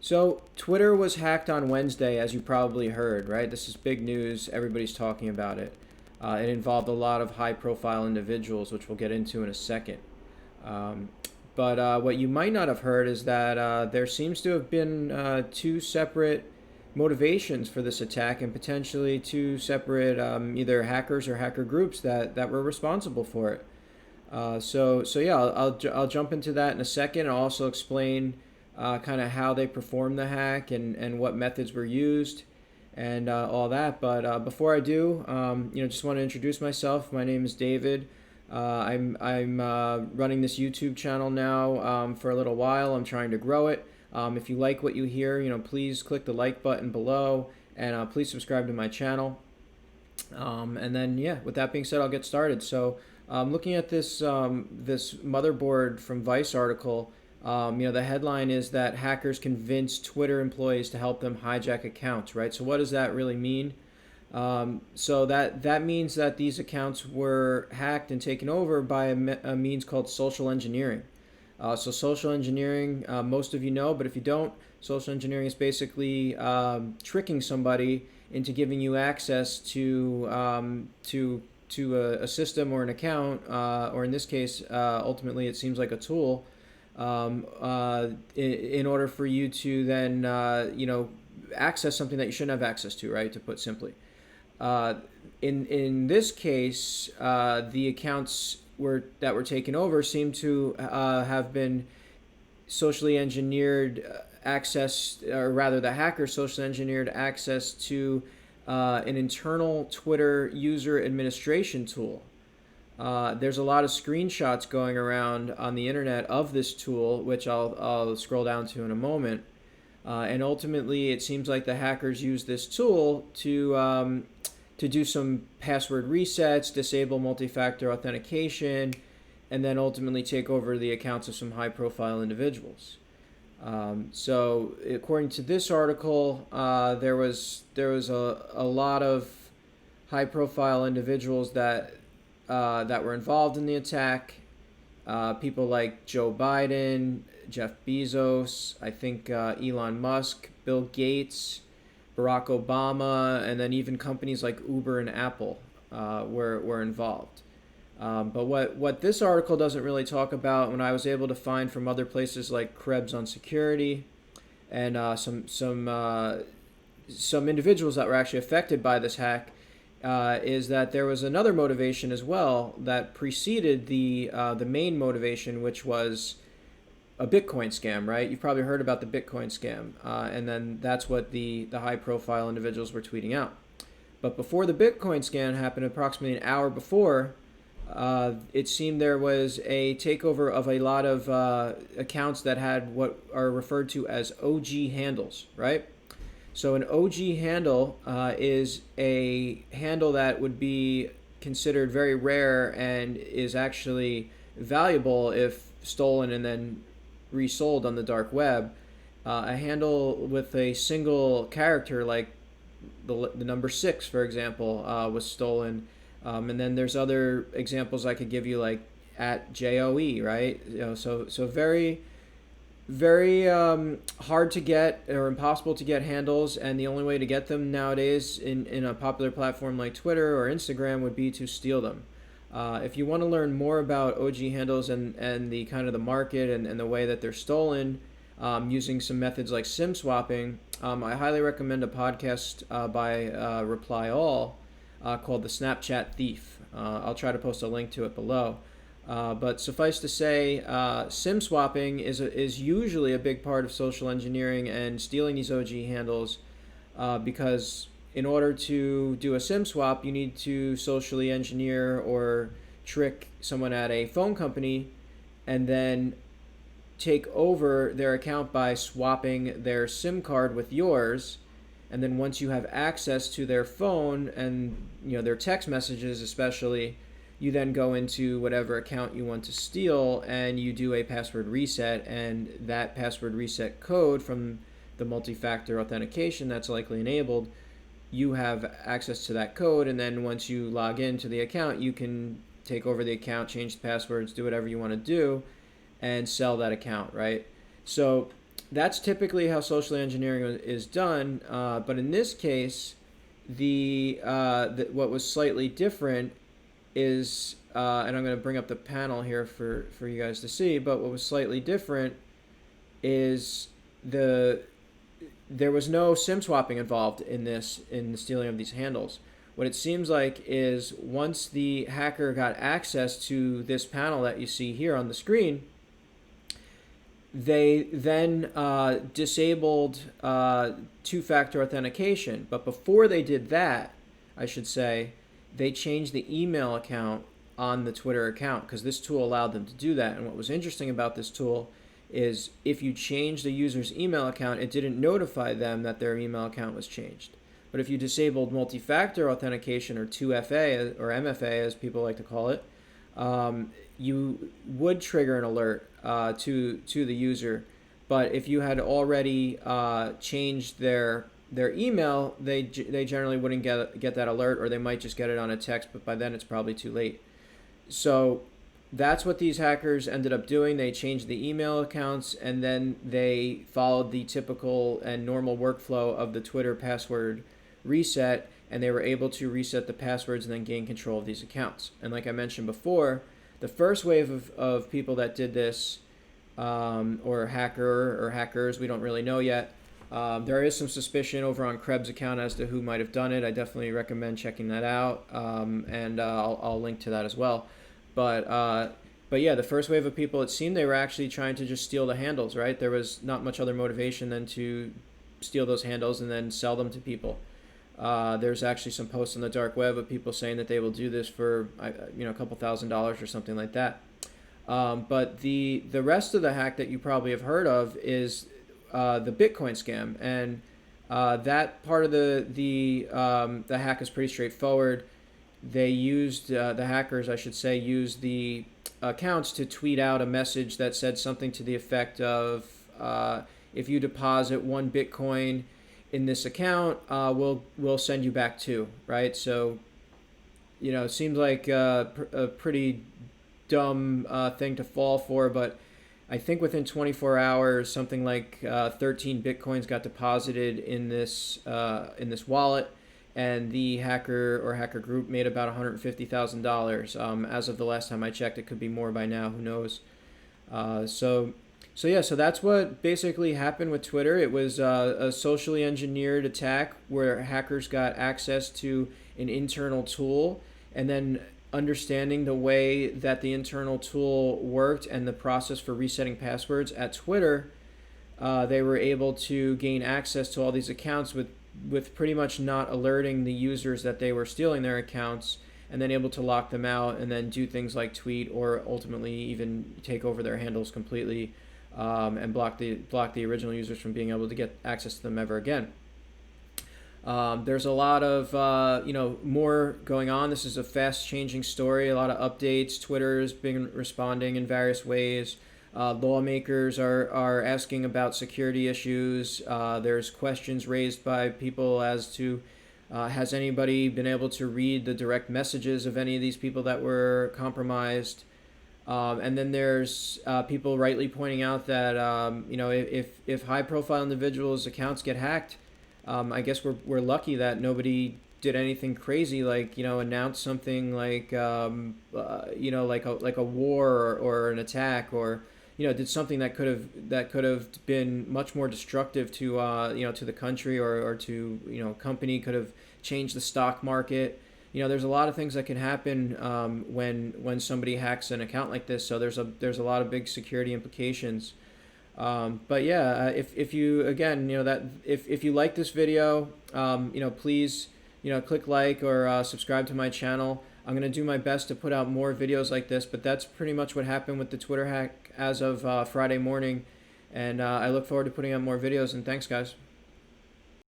So, Twitter was hacked on Wednesday, as you probably heard, right? This is big news. Everybody's talking about it. It involved a lot of high profile individuals, which we'll get into in a second. Um, but what you might not have heard is that there seems to have been two separate motivations for this attack and potentially two separate either hackers or hacker groups that were responsible for it. So yeah, I'll jump into that in a second. I'll also explain kind of how they performed the hack and what methods were used and all that. But before I do, just want to introduce myself. My name is David. I'm running this YouTube channel now for a little while. I'm trying to grow it. If you like what you hear, please click the like button below and please subscribe to my channel. And then, yeah, with that being said, I'll get started. So, looking at this motherboard from Vice article, the headline is that hackers convinced Twitter employees to help them hijack accounts, right? So, what does that really mean? So that means that these accounts were hacked and taken over by a means called social engineering. So social engineering, most of you know, but if you don't, social engineering is basically tricking somebody into giving you access to a system or an account, or in this case, ultimately, it seems like a tool, in order for you to then access something that you shouldn't have access to, right? To put simply. Uh, in this case, the accounts that were taken over seem to have been socially engineered access, or rather, the hacker socially engineered access to an internal Twitter user administration tool. There's a lot of screenshots going around on the internet of this tool, which I'll scroll down to in a moment. And ultimately, it seems like the hackers use this tool to do some password resets, disable multi-factor authentication, and then ultimately take over the accounts of some high-profile individuals. So, according to this article, there was a lot of high-profile individuals that were involved in the attack. People like Joe Biden, Jeff Bezos, I think Elon Musk, Bill Gates, Barack Obama, and then even companies like Uber and Apple were involved. But what this article doesn't really talk about, when I was able to find from other places like Krebs on security, and some individuals that were actually affected by this hack, is that there was another motivation as well that preceded the main motivation, which was a Bitcoin scam, right? You've probably heard about the Bitcoin scam, and then that's what the high-profile individuals were tweeting out. But before the Bitcoin scam happened, approximately an hour before, it seemed there was a takeover of a lot of accounts that had what are referred to as OG handles, right? So an OG handle is a handle that would be considered very rare and is actually valuable if stolen and then resold on the dark web. A handle with a single character, like the number 6, for example, was stolen. And then there's other examples I could give you, like at JOE, right? So very hard to get or impossible to get handles, and the only way to get them nowadays in a popular platform like Twitter or Instagram would be to steal them. If you want to learn more about OG handles and the kind of the market and the way that they're stolen, using some methods like SIM swapping, I highly recommend a podcast by Reply All called The Snapchat Thief. I'll try to post a link to it below. But suffice to say, SIM swapping is usually a big part of social engineering and stealing these OG handles, because in order to do a SIM swap, you need to socially engineer or trick someone at a phone company and then take over their account by swapping their SIM card with yours. And then once you have access to their phone and their text messages especially, you then go into whatever account you want to steal and you do a password reset, and that password reset code from the multi-factor authentication that's likely enabled, you have access to that code, and then once you log into the account, you can take over the account, change the passwords, do whatever you want to do, and sell that account, right? So that's typically how social engineering is done. But in this case, what was slightly different is, and I'm going to bring up the panel here for you guys to see. But what was slightly different is there was no SIM swapping involved in the stealing of these handles. What it seems like is once the hacker got access to this panel that you see here on the screen, they then disabled two-factor authentication. But before they did that, I should say, they changed the email account on the Twitter account, because this tool allowed them to do that. And what was interesting about this tool is if you changed the user's email account, it didn't notify them that their email account was changed. But if you disabled multi-factor authentication, or 2FA, or MFA as people like to call it, you would trigger an alert to the user. But if you had already changed their email, they generally wouldn't get that alert, or they might just get it on a text, but by then it's probably too late. So that's what these hackers ended up doing. They changed the email accounts, and then they followed the typical and normal workflow of the Twitter password reset, and they were able to reset the passwords and then gain control of these accounts. And like I mentioned before, the first wave of people that did this, or hackers, we don't really know yet. There is some suspicion over on Krebs' account as to who might have done it. I definitely recommend checking that out, and I'll link to that as well. But yeah, the first wave of people, it seemed they were actually trying to just steal the handles, right? There was not much other motivation than to steal those handles and then sell them to people. There's actually some posts on the dark web of people saying that they will do this for a couple $1,000s or something like that. But the rest of the hack that you probably have heard of is the Bitcoin scam, and that part of the hack is pretty straightforward. They used the hackers, I should say, used the accounts to tweet out a message that said something to the effect of, if you deposit 1 Bitcoin in this account, we'll send you back 2, right? So, it seems like a pretty dumb thing to fall for, but I think within 24 hours, something like 13 Bitcoins got deposited in this wallet, and the hacker or hacker group made about $150,000. As of the last time I checked, it could be more by now. Who knows? So that's what basically happened with Twitter. It was a socially engineered attack where hackers got access to an internal tool, and then understanding the way that the internal tool worked and the process for resetting passwords at Twitter, they were able to gain access to all these accounts with pretty much not alerting the users that they were stealing their accounts, and then able to lock them out and then do things like tweet or ultimately even take over their handles completely, and block the original users from being able to get access to them ever again. There's a lot of more going on. This is a fast-changing story. A lot of updates. Twitter's been responding in various ways. Lawmakers are asking about security issues. There's questions raised by people as to has anybody been able to read the direct messages of any of these people that were compromised? And then there's people rightly pointing out that if high-profile individuals' accounts get hacked, I guess we're lucky that nobody did anything crazy like announce something like like a war or an attack, or did something that could have been much more destructive to to the country or to company, could have changed the stock market. There's a lot of things that can happen when somebody hacks an account like this. So there's a lot of big security implications. But yeah, if you again if you like this video, please click like or subscribe to my channel. I'm gonna do my best to put out more videos like this. But that's pretty much what happened with the Twitter hack as of Friday morning, and I look forward to putting out more videos. And thanks, guys.